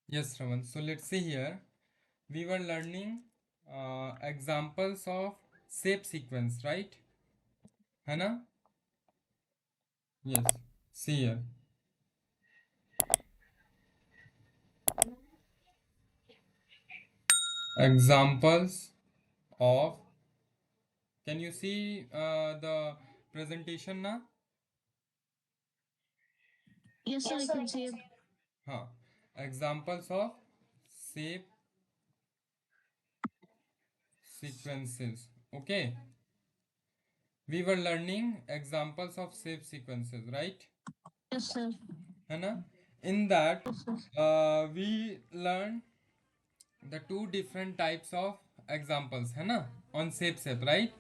Yes, Raman. So let's see here. We were learning examples of shape sequence, right? है ना? Yes. See here. Examples of. Can you see the presentation now? Yes, sir, I can see it. हाँ. Examples of shape sequences. Okay. We were learning examples of shape sequences, right? Yes, sir. है ना? In that, Yes, sir. we learn the two different types of examples, है ना? On shape, right?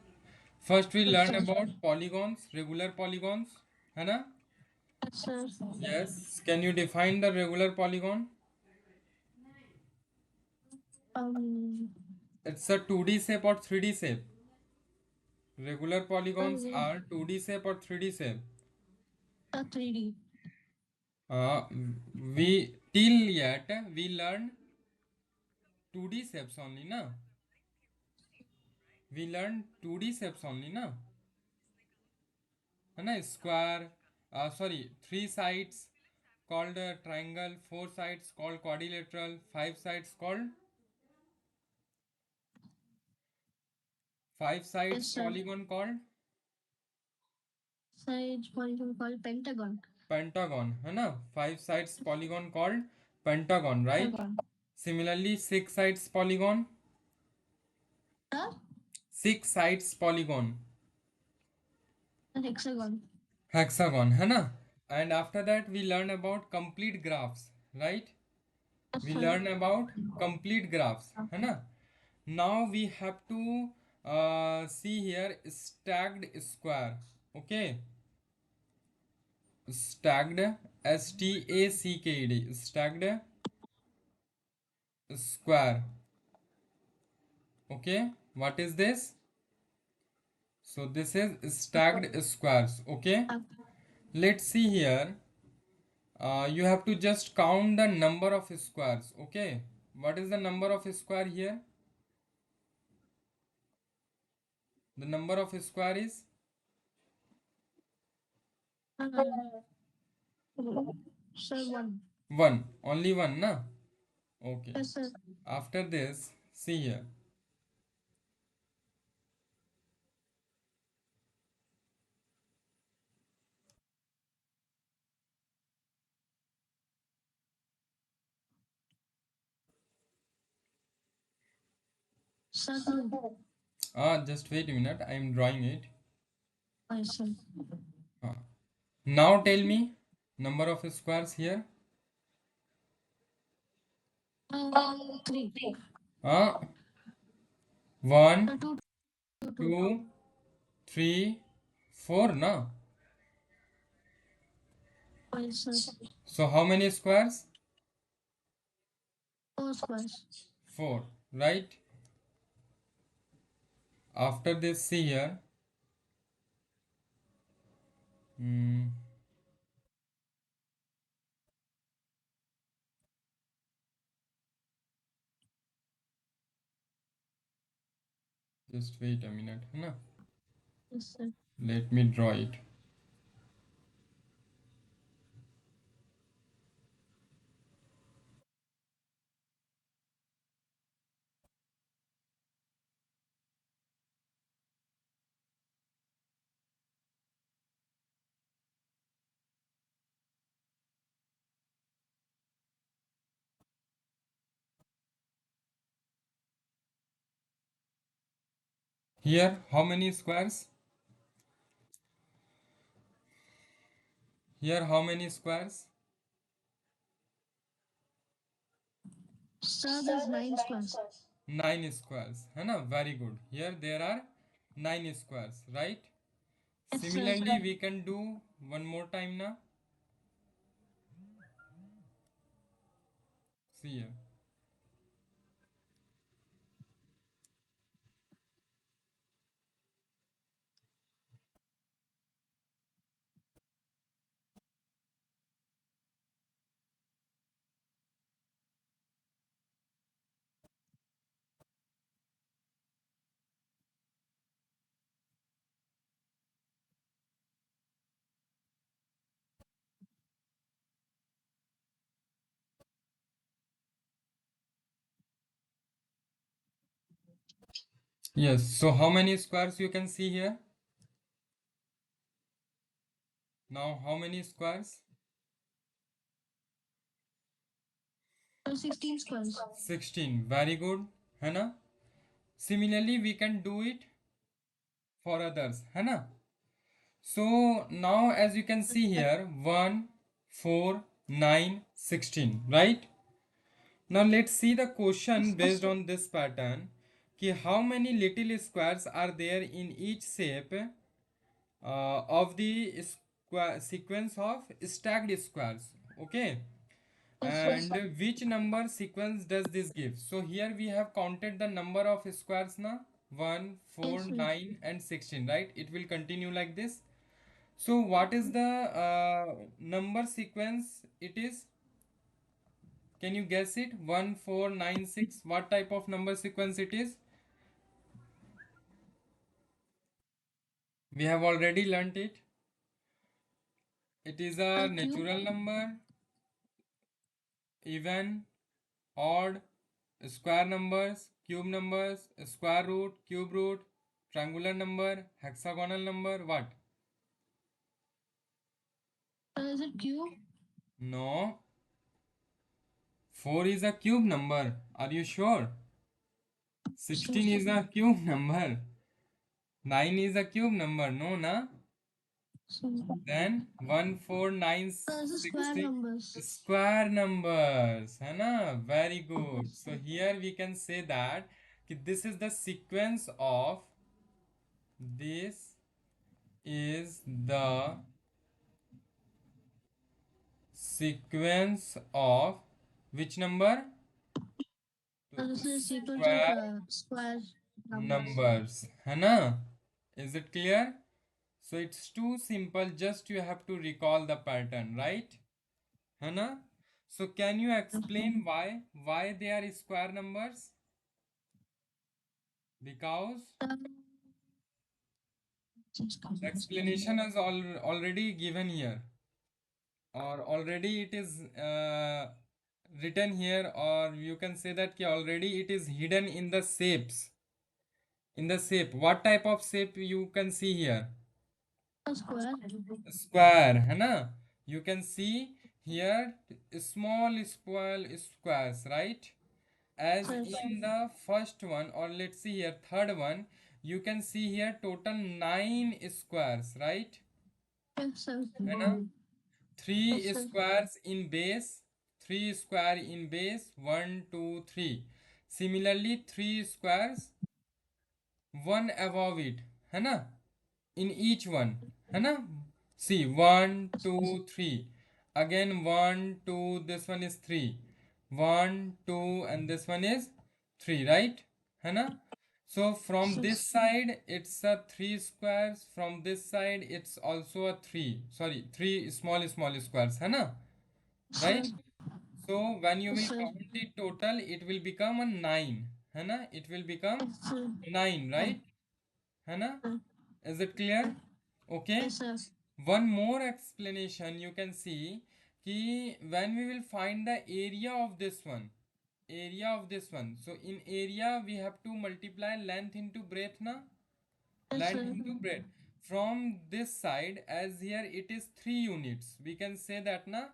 First, we Yes, learn sir. about polygons, regular polygons, है ना? Yes, sir. Yes. Can you define the regular polygon? Um, It's a 2D shape or 3D shape. Regular polygons um, are 2D shape or 3D shape. a 3D. Uh, we till yet we learn 2D shapes only, na? We learn 2D shapes only, na? है ना? Square, sorry, 3 sides called a triangle, 4 sides called quadrilateral, 5 sides called 5 sides Yes, sir. polygon called Sides polygon called pentagon. pentagon, है ना? 5 sides polygon called pentagon, right? Pentagon. Similarly, 6 sides polygon, Sir, 6 sides polygon, a hexagon. hexagon, है ना? And after that, we learn about complete graphs, right? Yes, We sir. learn about complete graphs, है ना? Now we have to see here stacked square. Okay, stacked, stacked, stacked square. Okay, what is this? So this is stacked squares. Okay, Uh, let's see here. You have to just count the number of squares. Okay, what is the number of square here? The number of square is uh, sir, one. one. Only one, na? Okay. Yes, sir. After this, see here. Circle. Just wait a minute. I am drawing it. Yes, sir. Now tell me number of squares here. Three. Uh, one, Two, two. two, three, four. Na. Yes, sir. So how many squares? Four squares. Four. Right. After this, see here. Hmm, just wait a minute. Na. Yes, sir. Let me draw it. Here, how many squares? Here, how many squares? Sir, there's nine squares. 9 squares. है ना? Very good. Here there are 9 squares, right? Yes, sir. Similarly, we can do one more time now. See here. Yes, so how many squares you can see here? Now how many squares? 16 squares. 16. Very good, है ना? Similarly we can do it for others, है ना? So now as you can see here, 1, 4, 9, 16, right? Now let's see the question based on this pattern. कि how many little squares are there in each shape of the sequence of stacked squares? Okay. Yes, And sir. which number sequence does this give? So here we have counted the number of squares now. 1, 4, Yes, sir. 9 and 16, right? It will continue like this. So what is the number sequence it is? Can you guess it? 1, 4, 9, 6. What type of number sequence it is? We have already learnt it. It is a Cube. natural number, even, odd, square numbers, cube numbers, square root, cube root, triangular number, hexagonal number. What? Is it cube? No. 4 is a cube number. Are you sure? 16 is a cube number. 9 is a cube number. No, na? So, Then 1, 4, 9, those are square 16. numbers. Square numbers. है ना? Very good. So here we can say that this is the sequence of, this is the sequence of which number? This is sequence of Square square numbers. है ना? Is it clear? So it's too simple, just you have to recall the pattern, right? है ना? So can you explain why they are square numbers? Because explanation is already given here, or already it is written here, or you can say that already it is hidden in the shapes. In the shape, what type of shape you can see here? square. Square, है ना? You can see here small squares, right? As Yes. in the first one, or let's see here, third one, you can see here total 9 squares, right? Yes, sir. है ना? 3 Yes, sir. squares in base, 3 square in base, 1, 2, 3. Similarly 3 squares, one above it, है ना? In each one, है ना? See, 1, 2, 3. Again 1, 2, this one is 3. 1, 2 and this one is 3, right? है ना? So from this side it's a 3 squares, from this side it's also a 3, sorry, 3 small squares, है ना? Right? So when you will count it total, it will become a 9, है ना? It will become 9, right? है ना? Is it clear? Okay. Yes, sir. One more explanation you can see कि when we will find the area of this one, so in area we have to multiply length into breadth na, Yes, length sir. into breadth. From this side, as here it is 3 units, we can say that na,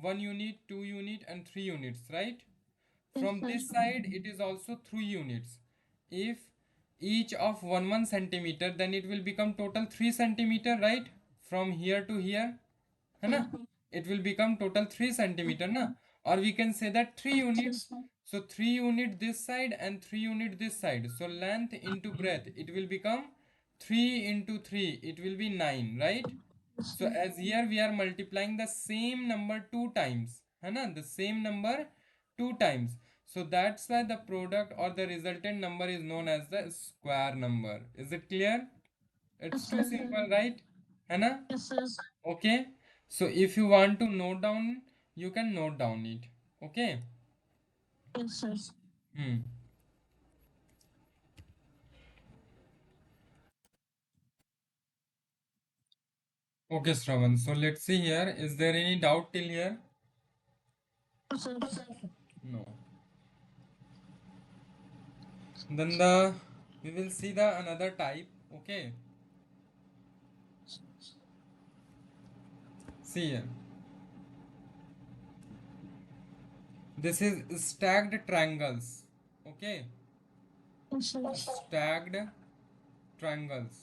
1 unit, 2 unit and 3 units, right? From Yes, this sir. side it is also 3 units. If each of 1 centimeter, then it will become total 3 centimeter, right? From here to here, है ना? It will become total 3 centimeter na, or we can say that 3 units. So 3 unit this side and 3 unit this side, so length into breadth, it will become 3 into 3, it will be 9, right? So as here we are multiplying the same number two times, है ना? The same number two times. So that's why the product or the resultant number is known as the square number. Is it clear? It's too simple, right? है ना? Yes, sir. Okay. So if you want to note down, you can note down it. Okay. Yes, sir. Hmm. Okay, Shravan. So let's see here. Is there any doubt till here? Yes, sir. No. Then the We will see the another type. Okay, see here. This is stacked triangles. Okay, Yes, sir. stacked triangles,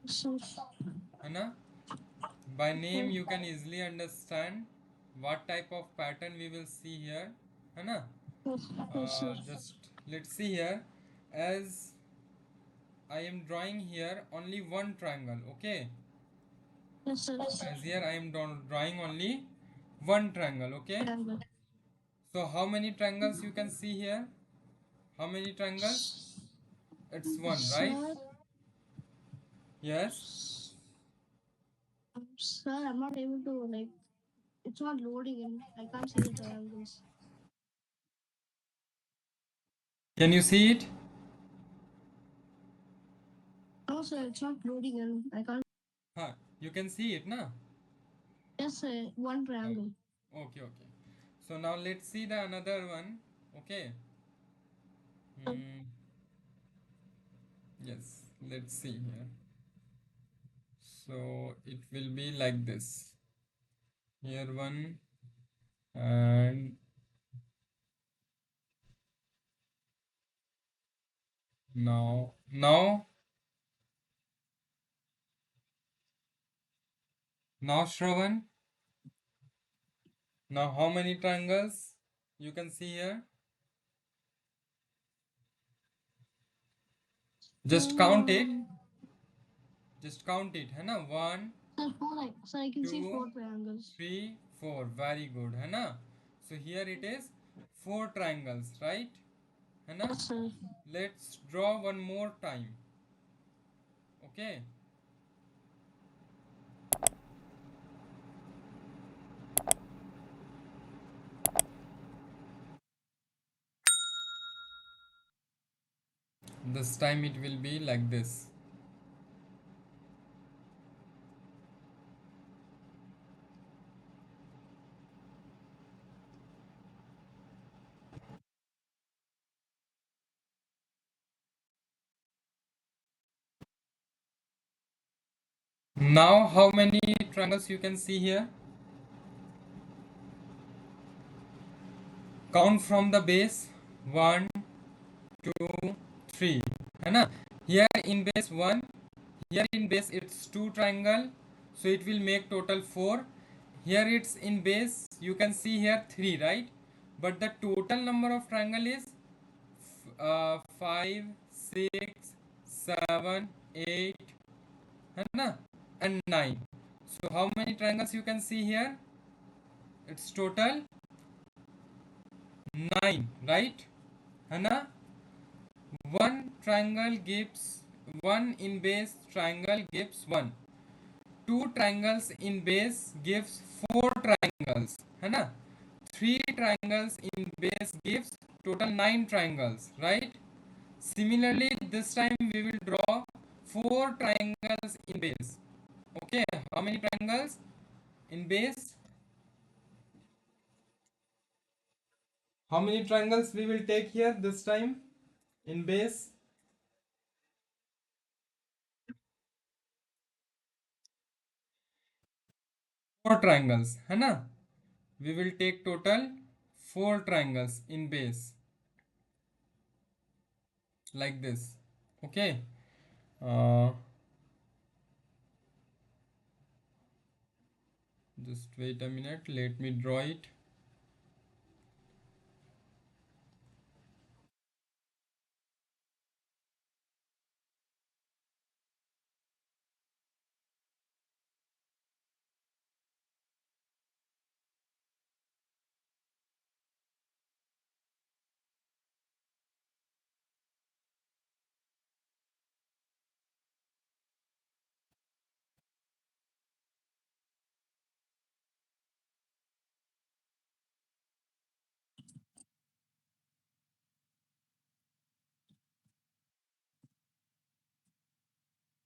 Yes, sir. है ना? By name Yes, you can easily understand what type of pattern we will see here, है ना? yes, sir. Just let's see here. As I am drawing here only one triangle. Okay, Yes, sir. as here I am drawing only one triangle. Okay, Triangle. so how many triangles you can see here? How many triangles? It's one, right? Sir, Yes. sir, I'm not able to like. It's not loading in. I can't see the triangles. Can you see it? No, sir, it's not loading in. I can't. Huh. You can see it, na? Yes, sir. One triangle. Okay, okay. So now let's see the another one. Okay. Hmm. Yes, let's see here. So it will be like this. Here one and now Shravan. Now how many triangles you can see here? Just count it. Um, Just count it, है ना? 1, sir, four. Sir, I can see 2, four triangles. 3, 4. Very good, है ना? So here it is 4 triangles, right? है ना? Yes, sir. Let's draw one more time. Okay. This time it will be like this. Now how many triangles you can see here? Count from the base. 1, 2, 3. है ना? Here in base 1, here in base it's 2 triangle, so it will make total 4. Here it's in base, you can see here 3, right? But the total number of triangle is 5, 6, 7, 8, है ना? And 9. So how many triangles you can see here? It's total 9, right? है ना? One triangle gives 1 in base triangle gives 1. 2 triangles in base gives 4 triangles, है ना? 3 triangles in base gives total 9 triangles, right? Similarly, this time we will draw 4 triangles in base. Okay, how many triangles in base? How many triangles we will take here this time in base? 4 triangles, है ना? We will take total 4 triangles in base like this. Okay. Just wait a minute, let me draw it.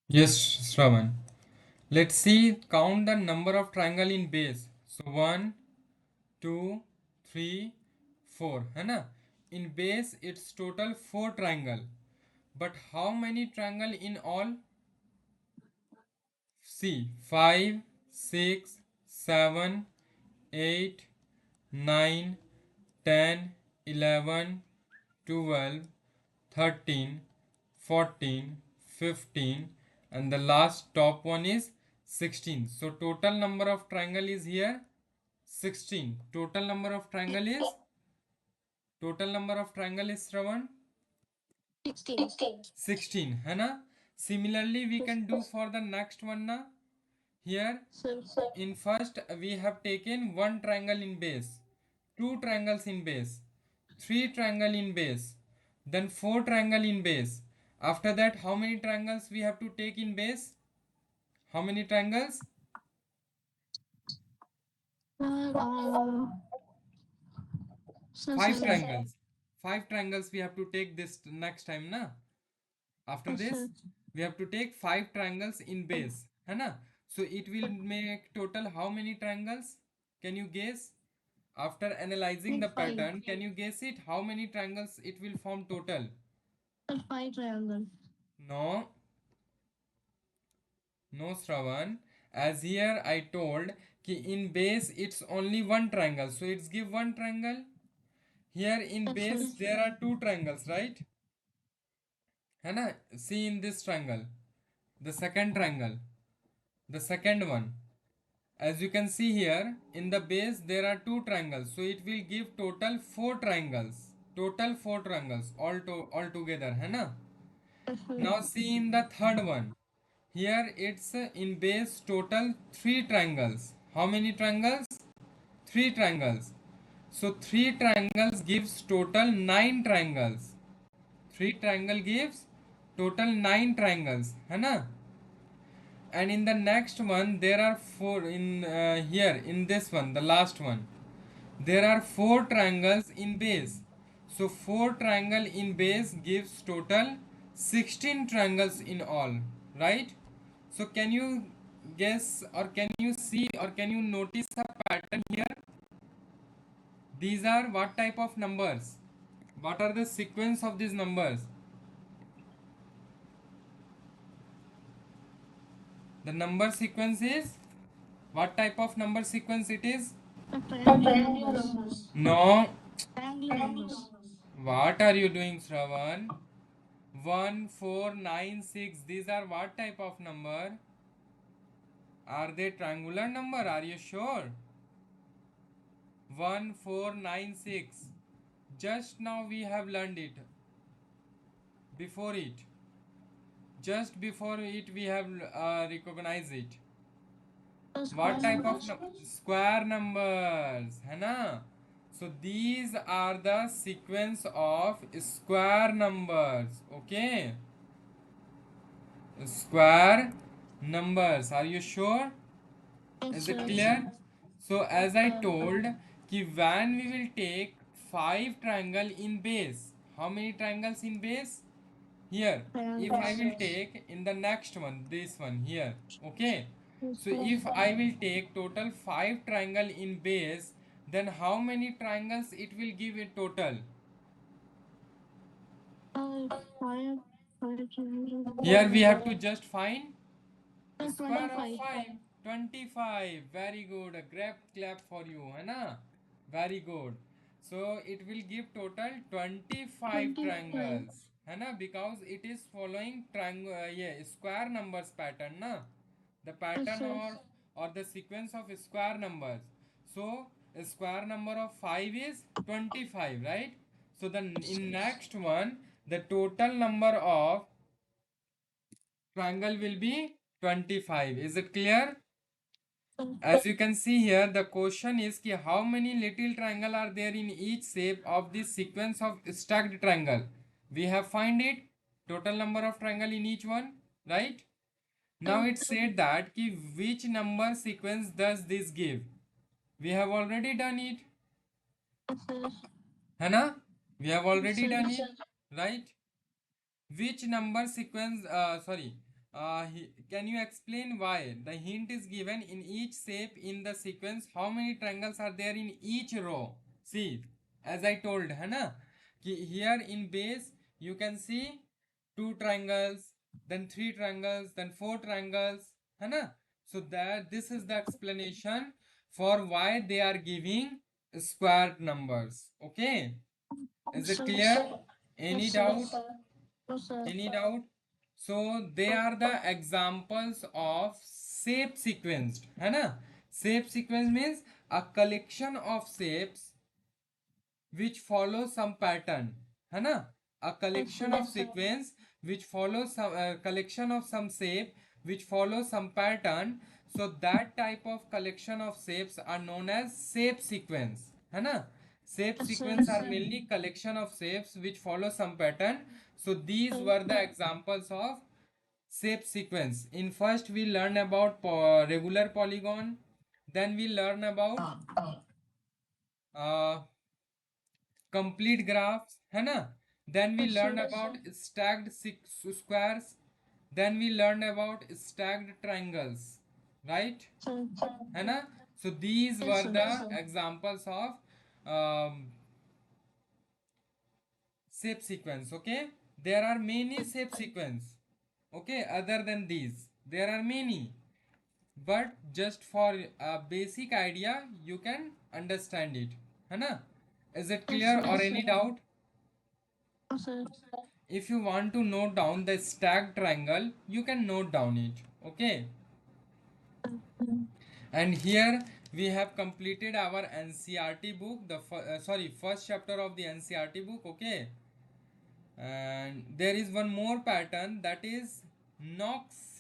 Yes, Shravan. Let's see, count the number of triangle in base. So 1, 2, 3, 4, है ना? in base it's total 4 triangle, but how many triangle in all? See, 5, 6, 7, 8, 9, 10, 11, 12, 13, 14, 15, and the last top one is 16. So total number of triangle is here 16. Total number of triangle is Shravan 16. 16 है ना. Similarly we can do for the next one na. Here So, in first we have taken one triangle in base, two triangles in base, three triangle in base, then four triangle in base. After that how many triangles we have to take in base? How many triangles? uh, so Five 7. triangles. Five triangles we have to take this next time na. After this So, we have to take five triangles in base है ना. So it will make total how many triangles? Can you guess? After analyzing the 5. pattern, can you guess it? How many triangles it will form total? 5 triangle. No, no Shravan. As here I told कि in base it's only one triangle, so it's give one triangle. Here in base there are two triangles, right? है ना. See in this triangle, the second triangle, the second one. As you can see here in the base there are two triangles, so it will give total four triangles. Total four triangles all together है ना. Now see in the third one. Here it's in base total three triangles. How many triangles? Three triangles. So three triangles gives total nine triangles. Three triangle gives total nine triangles है ना. And in the next one there are four in here in this one, the last one, there are four triangles in base. So four triangle in base gives total 16 triangles in all, right? So can you guess or can you see or can you notice a pattern here? These are what type of numbers? What are the sequence of these numbers? The number sequence is what type of number sequence it is? Triangular numbers. No. Triangular numbers. What are you doing, Shravan? 1, 4, 9, 6. These are what type of number? Are they triangular number? Are you sure? 1, 4, 9, 6. Just now we have learned it. Before it. Just before it we have recognized it. What type of square numbers है ना. So these are the sequence of square numbers. Okay, square numbers. Are you sure? Is it clear? So as I told कि when we will take five triangle in base, how many triangles in base? Here if I will take in the next one, this one here. Okay, so if I will take total 5 triangle in base, then how many triangles it will give a total? Five triangle. Here we have to just find square of 25. 5. 25. Very good. A clap for you है ना. Very good. So it will give total 25 triangles है ना, because it is following triangle yeah, square numbers pattern ना. The pattern or the sequence of square numbers. So a square number of 5 is 25, right? So the in next one the total number of triangle will be 25. Is it clear? As you can see here, the question is ki how many little triangle are there in each shape of this sequence of stacked triangle. We have find it total number of triangle in each one, right? Now it said that ki which number sequence does this give. We have already done it, है ना? We have already done it, right? Which number sequence? Sorry. Can you explain why? The hint is given in each shape in the sequence. How many triangles are there in each row? See, as I told, है ना, Here in base you can see 2 triangles, then 3 triangles, then 4 triangles, है ना? So that this is the explanation for why they are giving squared numbers. Okay, is it Sir. clear? Any Yes, sir. doubt? No, sir. Any doubt? So they are the examples of shape sequenced, है ना? Shape sequence means a collection of shapes which follow some pattern, है ना? A collection of sequence which follows some collection of some shape which follow some pattern. So that type of collection of shapes are known as shape sequence, है ना? Shape Yes, sir. sequence are mainly collection of shapes which follow some pattern. So these were the examples of shape sequence. In first we learn about regular polygon, then we learn about uh, complete graphs, है ना? Then we Yes, learn sir. about stacked squares, then we learn about stacked triangles, right? Sir. है ना? So these Yes, were sir. the examples of shape sequence. Okay, there are many shape sequence, okay, other than these there are many, but just for a basic idea you can understand it, है ना? Is it Yes, clear sir. or any doubt? No, sir. If you want to note down the stacked triangle you can note down it, okay? And here we have completed our NCRT book, the first chapter of the NCRT book, okay? And there is one more pattern, that is Knox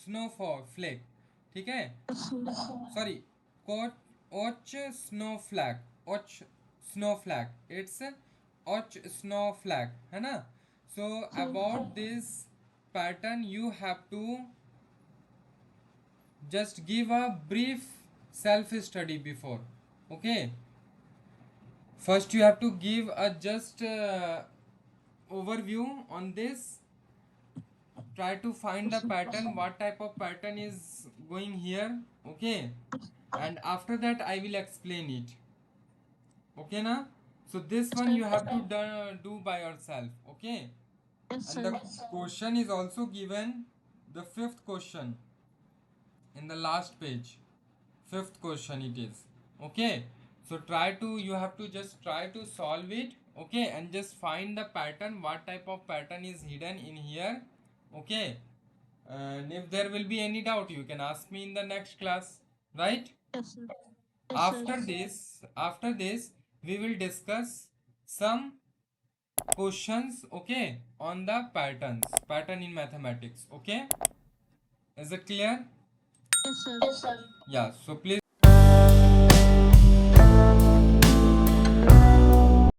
snowfall flake, ठीक है? Yes, sir. Sorry, och snowflake, och snowflake, it's och snowflake, है ना? So about this pattern you have to just give a brief self study before, okay? First you have to give a just overview on this, try to find the pattern, what type of pattern is going here, okay? And after that I will explain it, okay na? So this one you have to do by yourself, okay? Yes, And sir. the question is also given, the fifth question in the last page, fifth question it is, okay? So try to, you have to just try to solve it, okay? And just find the pattern, what type of pattern is hidden in here, okay? And if there will be any doubt you can ask me in the next class, right? Yes, sir. Yes, sir. After this we will discuss some questions, okay, on the pattern in mathematics, okay? Is it clear? Yes, sir. Yeah, so please